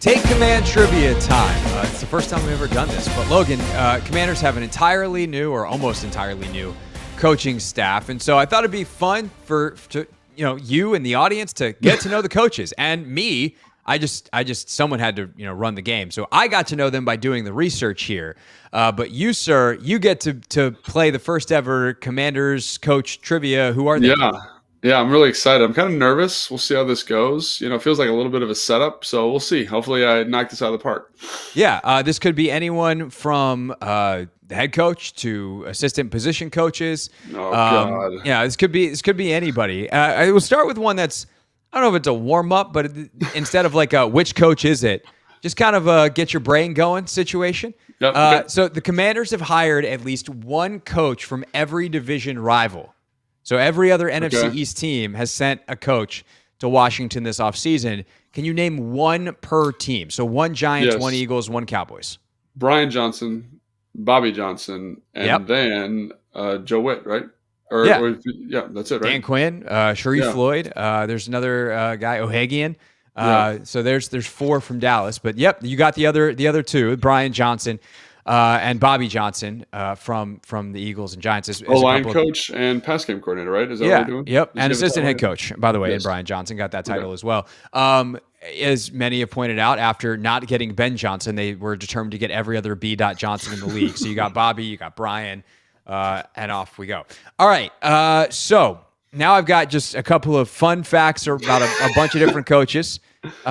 Take command trivia time. It's the first time we've ever done this, but Logan, Commanders have an entirely new or almost entirely new coaching staff, and so I thought it'd be fun for you and the audience to get to know the coaches and me. I just someone had to run the game, so I got to know them by doing the research here. But you, sir, you get to play the first ever Commanders coach trivia. Who are they? Yeah, I'm really excited. I'm kind of nervous. We'll see how this goes. It feels like a little bit of a setup, so we'll see. Hopefully I knock this out of the park. Yeah, this could be anyone from the head coach to assistant position coaches. Oh, God. Yeah, this could be anybody. I will start with one that's, I don't know if it's a warm-up, but instead of like which coach is it, just kind of get your brain going situation. Yep, okay. So the Commanders have hired at least one coach from every division rival. So every other NFC East team has sent a coach to Washington this offseason. Can you name one per team? So one Giants, one Eagles, one Cowboys. Brian Johnson, Bobby Johnson, and then Joe Witt, right? That's it, right? Dan Quinn, Sharif Floyd. There's another guy, Ohagian. So there's four from Dallas. But you got the other two, Brian Johnson and Bobby Johnson from the Eagles and Giants. As line coach and pass game coordinator, right? Is that what we're doing? Yep. And assistant head coach, by the way, and Brian Johnson got that title as well. As many have pointed out, after not getting Ben Johnson, they were determined to get every other B. Johnson in the league. So you got Bobby, you got Brian, and off we go. All right. So now I've got just a couple of fun facts about a bunch of different coaches.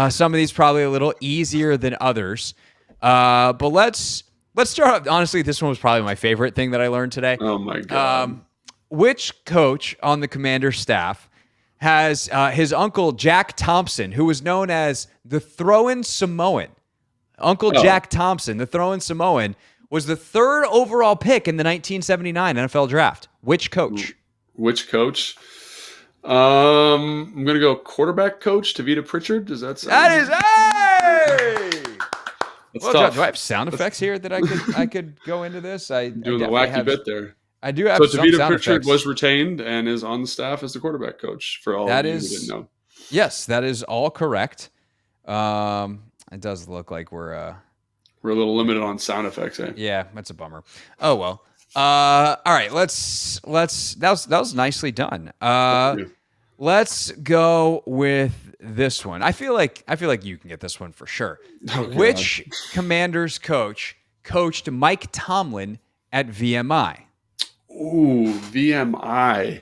Some of these probably a little easier than others. But let's start off. Honestly, this one was probably my favorite thing that I learned today. Oh, my God. Which coach on the Commander's staff has his uncle Jack Thompson, who was known as the Throwin' Samoan? Jack Thompson, the Throwin' Samoan, was the third overall pick in the 1979 NFL Draft. Which coach? I'm going to go quarterback coach, Tavita Pritchard. Does that sound? That is, hey! Well, tough. Do I have sound effects here that I could go into this? Doing the wacky bit there. I do have. So Tavita Pritchard effects. was retained and is on the staff as the quarterback coach for all of you who didn't know. Yes, that is all correct. It does look like we're a little limited on sound effects. Yeah, that's a bummer. Oh well. All right, let's. That was nicely done. Let's go with this one. I feel like you can get this one for sure. Oh, Which Commanders coach coached Mike Tomlin at VMI? Ooh, VMI.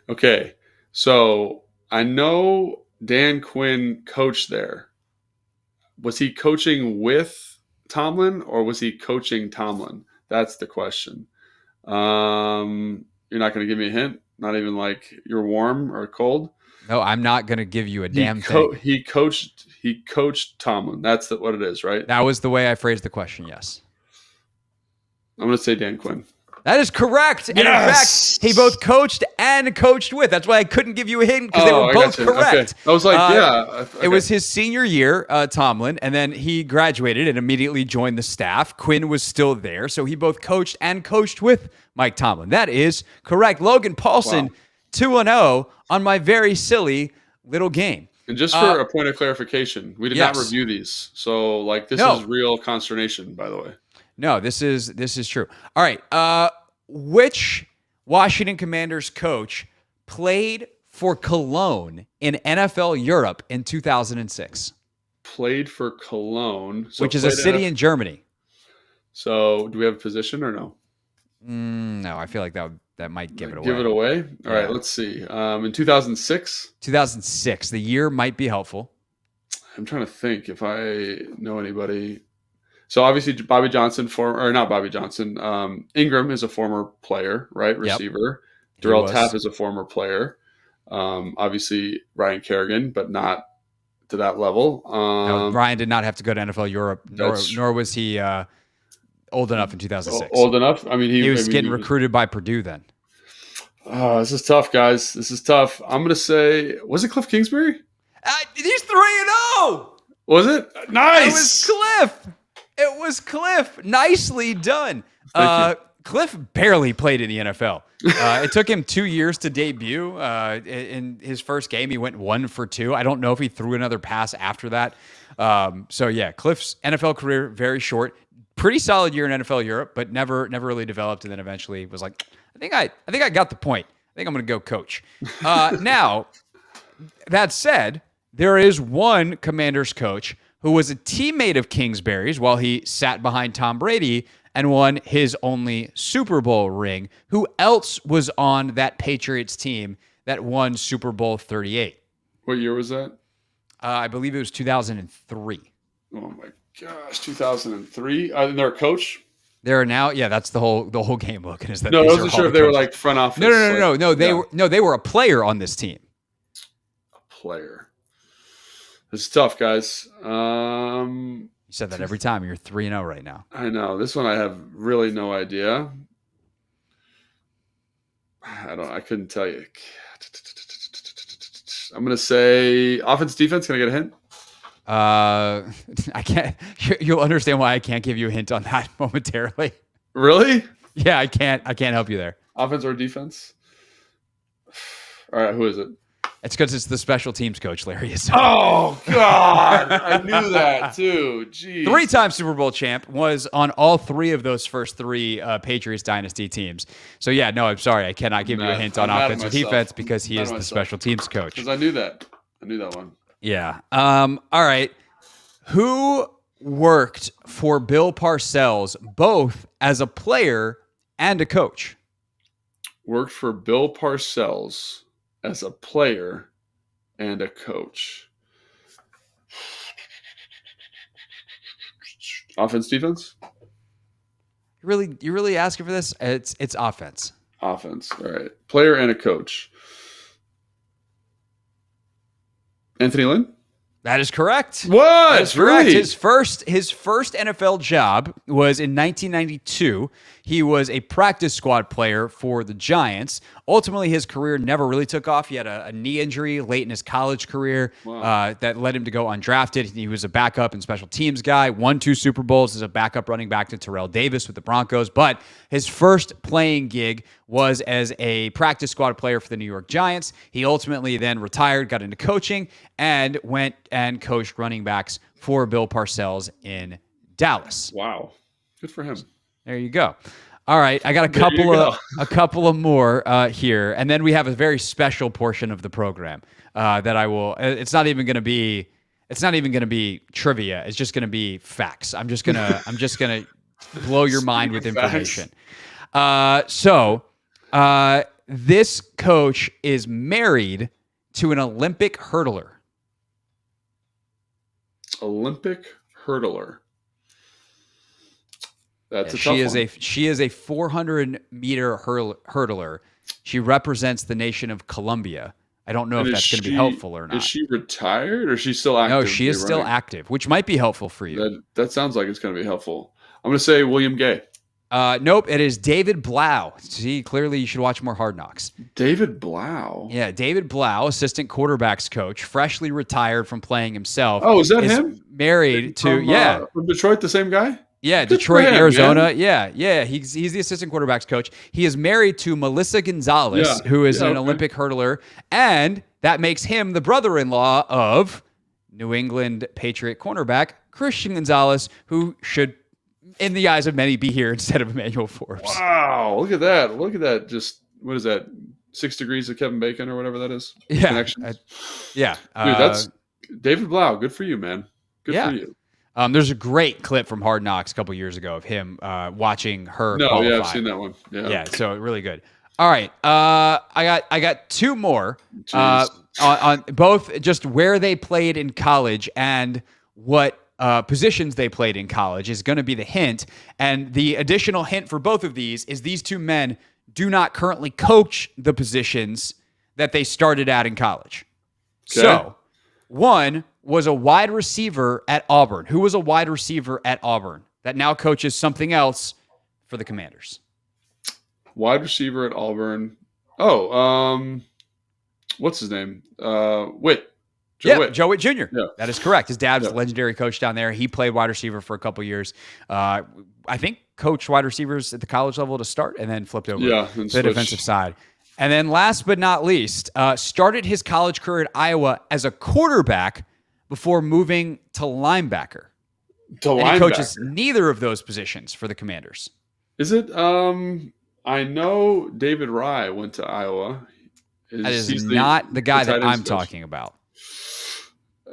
Okay, so I know Dan Quinn coached there. Was he coaching with Tomlin or was he coaching Tomlin? That's the question. You're not going to give me a hint? Not even like you're warm or cold? No, I'm not going to give you a damn thing. He coached Tomlin. That's what it is, right? That was the way I phrased the question, yes. I'm going to say Dan Quinn. That is correct. And in fact, he both coached and coached with. That's why I couldn't give you a hint because they were both correct. Okay. I was like, Okay. It was his senior year, Tomlin, and then he graduated and immediately joined the staff. Quinn was still there, so he both coached and coached with Mike Tomlin. That is correct. Logan Paulson, 2-0 on my very silly little game. And just for a point of clarification, we did not review these. So this is real consternation, by the way. No, this is true. All right. Which Washington Commanders coach played for Cologne in NFL Europe in 2006? Played for Cologne. Which is a city in Germany. So do we have a position or no? No, I feel like that might give it away. Give it away? All right, let's see. In 2006? 2006. The year might be helpful. I'm trying to think if I know anybody. So obviously Bobby Johnson, Ingram is a former player, right? Receiver. Yep. Darrell Tapp is a former player. Obviously Ryan Kerrigan, but not to that level. No, Ryan did not have to go to NFL Europe, nor was he old enough in 2006. Old enough? I mean, he was getting recruited by Purdue then. Oh, this is tough, guys. This is tough. I'm going to say, was it Cliff Kingsbury? He's 3-0. Was it? Nice. It was Cliff. Nicely done. Cliff barely played in the NFL. It took him 2 years to debut. In his first game, he went 1 for 2. I don't know if he threw another pass after that. So yeah, Cliff's NFL career very short. Pretty solid year in NFL Europe, but never really developed, and then eventually was like, I think I got the point. I think I'm going to go coach. Now, that said, there is one Commanders coach who was a teammate of Kingsbury's while he sat behind Tom Brady and won his only Super Bowl ring. Who else was on that Patriots team that won Super Bowl 38? What year was that? I believe it was 2003. Oh my gosh, 2003. And they're a coach. There are now, yeah, that's the whole game. Looking is that No, I these wasn't are sure all if they were coaches. like front office. No. They were a player on this team. A player. This is tough, guys. You said that every time. You're 3-0 right now. I know. This one I have really no idea. I couldn't tell you. I'm going to say offense, defense. Can I get a hint? I can't. You'll understand why I can't give you a hint on that momentarily. Really? Yeah, I can't help you there. Offense or defense? All right, who is it? It's because it's the special teams coach, Larry. Oh, God. I knew that, too. Jeez. 3-time Super Bowl champ, was on all 3 of those first 3 Patriots dynasty tems. So, yeah, no, I'm sorry. I cannot give you a hint on offense or defense because he is the special teams coach. Because I knew that. I knew that one. Yeah. All right. Who worked for Bill Parcells both as a player and a coach? Worked for Bill Parcells as a player and a coach. Offense, defense? You really asking for this? It's offense. Offense. All right. Player and a coach. Anthony Lynn? That is correct. What? That is correct. Really? His first NFL job was in 1992. He was a practice squad player for the Giants. Ultimately, his career never really took off. He had a knee injury late in his college career that led him to go undrafted. He was a backup and special teams guy, won 2 Super Bowls as a backup running back to Terrell Davis with the Broncos. But his first playing gig was as a practice squad player for the New York Giants. He ultimately then retired, got into coaching, and went and coached running backs for Bill Parcells in Dallas. Wow. Good for him. There you go. All right, I got a couple of more here, and then we have a very special portion of the program that I will. It's not even going to be trivia. It's just going to be facts. I'm just gonna blow your mind with information. So this coach is married to an Olympic hurdler. Olympic hurdler. That's a tough one. She is a 400-meter hurdler. She represents the nation of Colombia. I don't know if that's going to be helpful or not. Is she retired or is she still active? No, she is still active, which might be helpful for you. That sounds like it's going to be helpful. I'm going to say William Gay. Nope, it is David Blau. See, clearly you should watch more Hard Knocks. David Blau? Yeah, David Blau, assistant quarterbacks coach, freshly retired from playing himself. Oh, is that him? Married to, from Detroit, the same guy? Yeah, Detroit, Arizona. Man. Yeah. He's the assistant quarterbacks coach. He is married to Melissa Gonzalez, who is an Olympic hurdler, and that makes him the brother-in-law of New England Patriot cornerback Christian Gonzalez, who should, in the eyes of many, be here instead of Emmanuel Forbes. Wow, look at that. Just, what is that, 6 degrees of Kevin Bacon or whatever that is? Yeah. Connections? Yeah. Dude, that's David Blau. Good for you, man. Good for you. There's a great clip from Hard Knocks a couple years ago of him watching her qualify. Yeah, I've seen that one. Yeah, so really good. All right, I got 2 more on both just where they played in college and what positions they played in college is going to be the hint. And the additional hint for both of these is these 2 men do not currently coach the positions that they started at in college. Okay. So one was a wide receiver at Auburn. Who was a wide receiver at Auburn that now coaches something else for the Commanders? Wide receiver at Auburn. Oh, what's his name? Witt. Joe Witt Jr. Yeah. That is correct. His dad's a legendary coach down there. He played wide receiver for a couple years. I think coached wide receivers at the college level to start and then flipped over to the defensive side. And then last but not least, started his college career at Iowa as a quarterback, before moving to linebacker. To And linebacker. he coaches neither of those positions for the Commanders. Is it? I know David Rye went to Iowa. That is He's not the guy tight that ends I'm coach. talking about.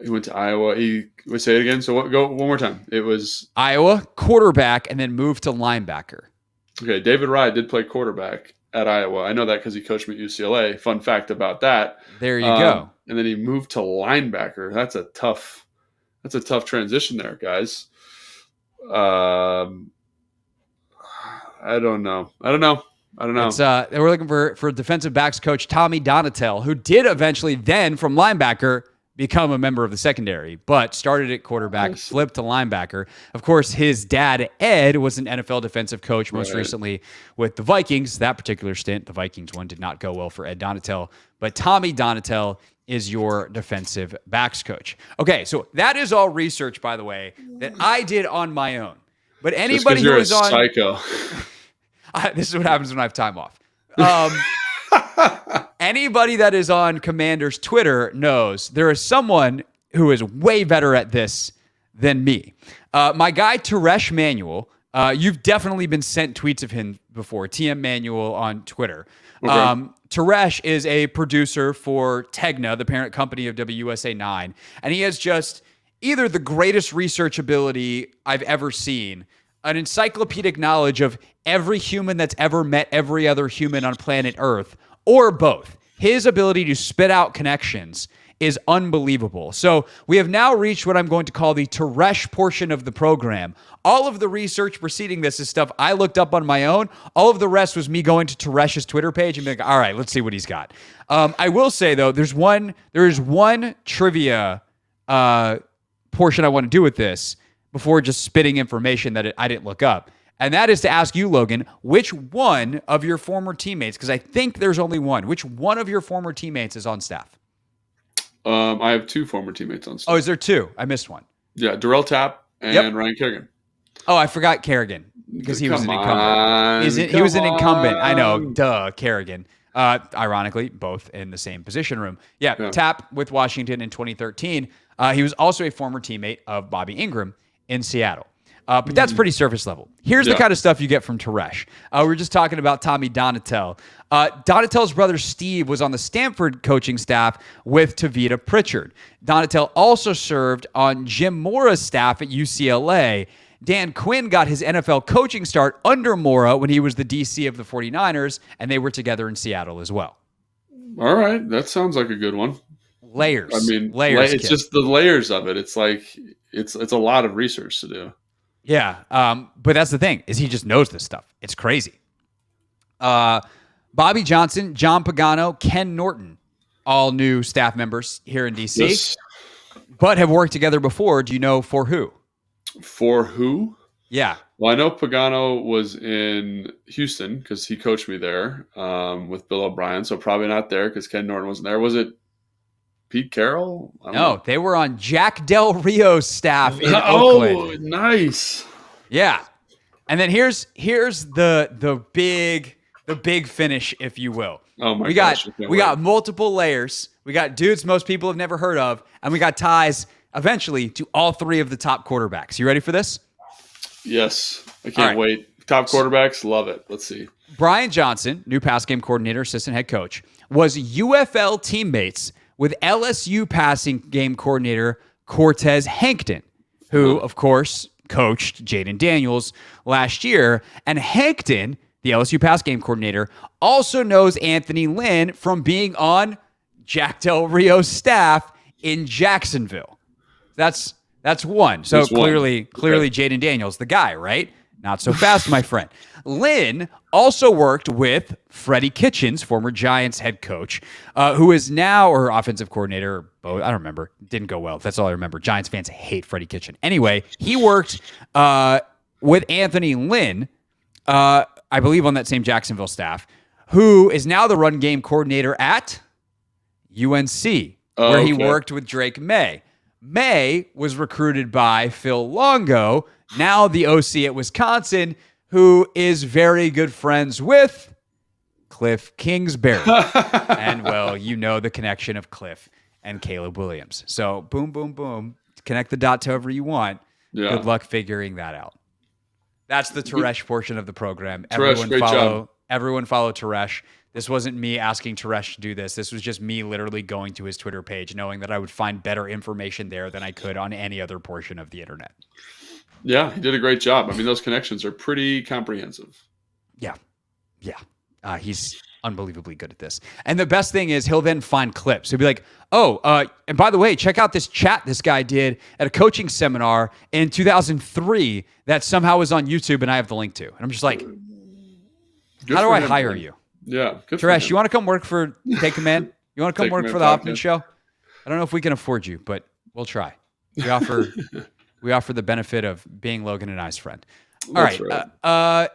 He went to Iowa. We say it again. So what? Go one more time. It was Iowa, quarterback, and then moved to linebacker. okay. David Rye did play quarterback at Iowa. I know that because he coached me at UCLA. Fun fact about that. There you go. And then he moved to linebacker. That's a tough transition there, guys. I don't know. It's, we're looking for defensive backs coach Tommy Donatel, who did eventually then from linebacker become a member of the secondary, but started at quarterback, flipped to linebacker. Of course, his dad, Ed, was an NFL defensive coach most recently with the Vikings. That particular stint, the Vikings one, did not go well for Ed Donatel, but Tommy Donatel is your defensive backs coach. Okay, so that is all research, by the way, that I did on my own. But anybody who is on psycho. this is what happens when I have time off. Anybody that is on Commander's Twitter knows there is someone who is way better at this than me. My guy, Teresh Manuel, you've definitely been sent tweets of him before, TM Manuel on Twitter. Okay. Teresh is a producer for Tegna, the parent company of WUSA 9, and he has just either the greatest research ability I've ever seen, an encyclopedic knowledge of every human that's ever met every other human on planet Earth, or both. His ability to spit out connections is unbelievable. So we have now reached what I'm going to call the Teresh portion of the program. All of the research preceding this is stuff I looked up on my own. All of the rest was me going to Teresh's Twitter page and being like, all right, let's see what he's got. I will say, though, there is one trivia portion I want to do with this before just spitting information that I didn't look up. And that is to ask you, Logan, which one of your former teammates, because I think there's only one, which one of your former teammates is on staff? I have two former teammates on staff. Oh, is there two? I missed one. Yeah, Darrell Tapp and Ryan Kerrigan. Oh, I forgot Kerrigan because he was an incumbent. He was an incumbent. I know. Duh, Kerrigan. Ironically, both in the same position room. Yeah, Tapp with Washington in 2013. He was also a former teammate of Bobby Ingram in Seattle. But that's pretty surface level. Here's the kind of stuff you get from Teresh. We were just talking about Tommy Donatel. Donatel's brother Steve was on the Stanford coaching staff with Tavita Pritchard. Donatel also served on Jim Mora's staff at UCLA. Dan Quinn got his NFL coaching start under Mora when he was the DC of the 49ers, and they were together in Seattle as well. All right. That sounds like a good one. Layers. I mean, layers. It's just the layers of it. It's like it's a lot of research to do. Yeah, but that's the thing, is he just knows this stuff. It's crazy. Bobby Johnson, John Pagano, Ken Norton, all new staff members here in D.C., Yes. but have worked together before. Do you know for who? For who? Yeah. Well, I know Pagano was in Houston because he coached me there with Bill O'Brien, so probably not there because Ken Norton wasn't there. Was it Pete Carroll? No, they were on Jack Del Rio's staff in Oakland. Oh, nice. Yeah. And then here's the big finish, if you will. Oh my gosh. We We got multiple layers. We got dudes most people have never heard of, and we got ties eventually to all three of the top quarterbacks. You ready for this? Yes. I can't wait. Top quarterbacks, love it. Let's see. Brian Johnson, new pass game coordinator, assistant head coach, was UFL teammates with LSU passing game coordinator Cortez Hankton, who, of course, coached Jaden Daniels last year. And Hankton, the LSU pass game coordinator, also knows Anthony Lynn from being on Jack Del Rio's staff in Jacksonville. That's one. So That's clearly Jaden Daniels, the guy, right? Not so fast, my friend. Lynn also worked with Freddie Kitchens, former Giants head coach, who is now, or offensive coordinator, or both, I don't remember. Didn't go well. That's all I remember. Giants fans hate Freddie Kitchen. Anyway, he worked with Anthony Lynn, I believe on that same Jacksonville staff, who is now the run game coordinator at UNC, where he worked with Drake May. May was recruited by Phil Longo, now the OC at Wisconsin, who is very good friends with Cliff Kingsbury. And, well, you know the connection of Cliff and Caleb Williams. So boom, boom, boom. Connect the dots however you want. Yeah. Good luck figuring that out. That's the Teresh portion of the program. Teresh, great job. Everyone follow Teresh. This wasn't me asking Teresh to do this. This was just me literally going to his Twitter page, knowing that I would find better information there than I could on any other portion of the internet. Yeah, he did a great job. I mean, those connections are pretty comprehensive. Yeah. He's unbelievably good at this. And the best thing is he'll then find clips. He'll be like, and by the way, check out this chat this guy did at a coaching seminar in 2003 that somehow is on YouTube and I have the link to. And I'm just like, how do I hire you? Yeah. Teresh, you want to come work for Take Command? You want to come work for the Hoffman Show? I don't know if we can afford you, but we'll try. We offer the benefit of being Logan and I's friend. All right.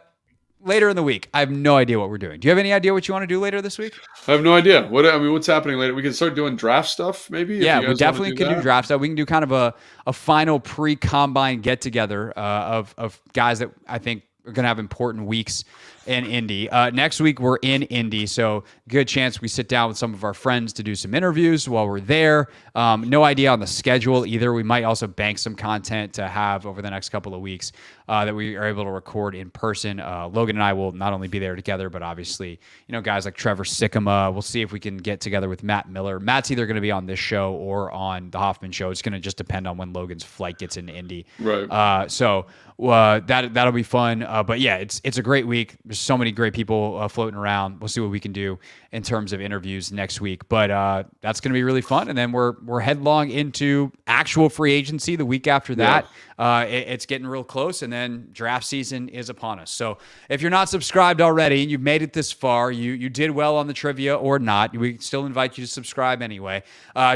Later in the week, I have no idea what we're doing. Do you have any idea what you want to do later this week? I have no idea. What's happening later? We can start doing draft stuff, maybe? Yeah, we definitely can do draft stuff. We can do kind of a final pre-combine get-together of guys that I think are going to have important weeks in Indy. Next week, we're in Indy, so good chance we sit down with some of our friends to do some interviews while we're there. No idea on the schedule either. We might also bank some content to have over the next couple of weeks that we are able to record in person. Logan and I will not only be there together, but obviously, guys like Trevor Sikkema. We'll see if we can get together with Matt Miller. Matt's either going to be on this show or on the Hoffman Show. It's going to just depend on when Logan's flight gets into Indy. Right. So that'll be fun. But yeah, it's a great week. There's so many great people floating around. We'll see what we can do in terms of interviews next week. But that's going to be really fun. And then we're headlong into actual free agency the week after that. Yeah. It's getting real close, and then draft season is upon us. So if you're not subscribed already and you've made it this far, you did well on the trivia or not. We still invite you to subscribe anyway.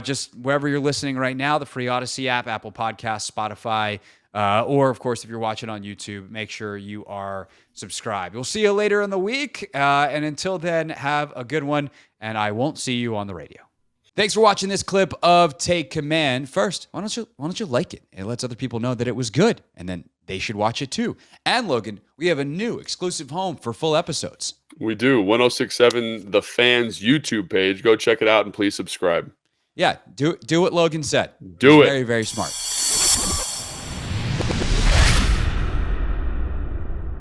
Just wherever you're listening right now, the free Odyssey app, Apple Podcasts, Spotify, or, of course, if you're watching on YouTube, make sure you are subscribed. We'll see you later in the week. And until then, have a good one, and I won't see you on the radio. Thanks for watching this clip of Take Command. First, why don't you like it? It lets other people know that it was good, and then they should watch it too. And, Logan, we have a new exclusive home for full episodes. We do. 1067 The Fans YouTube page. Go check it out, and please subscribe. Yeah, do what Logan said. Do it. Very, very smart.